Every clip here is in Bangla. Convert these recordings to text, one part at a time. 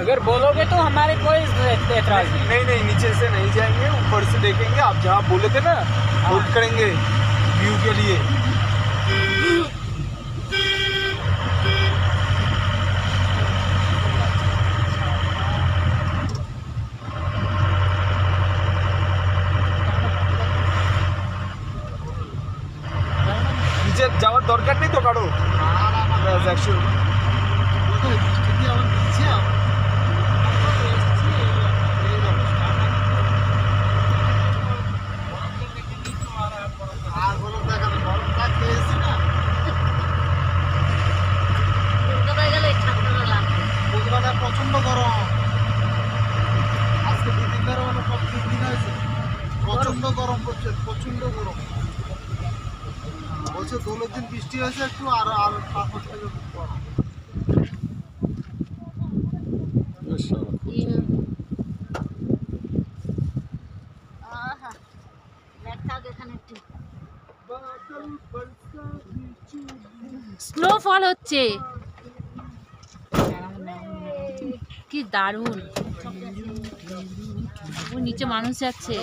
अगर बोलोगे तो हमारे कोई एतराज नहीं। नहीं नहीं, नीचे से नहीं जाएंगे, ऊपर से देखेंगे। आप जहाँ बोले थे ना होल्ड करेंगे व्यू के लिए। নিচে যাওয়ার দরকার নেই তো কারো। প্রচন্ড গরম আজকে 2-3 দিন মানে সব 3 দিন হয়েছে। প্রচন্ড গরম পড়ছে, প্রচন্ড গরম। বলছে 2 দিন বৃষ্টি হয়েছে একটু, আর 5 থেকে গরম। স্নোফল হচ্ছে, কি দারুণ। ও নিচে মানুষ যাচ্ছে,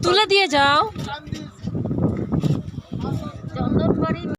তুলে দিয়ে যাও।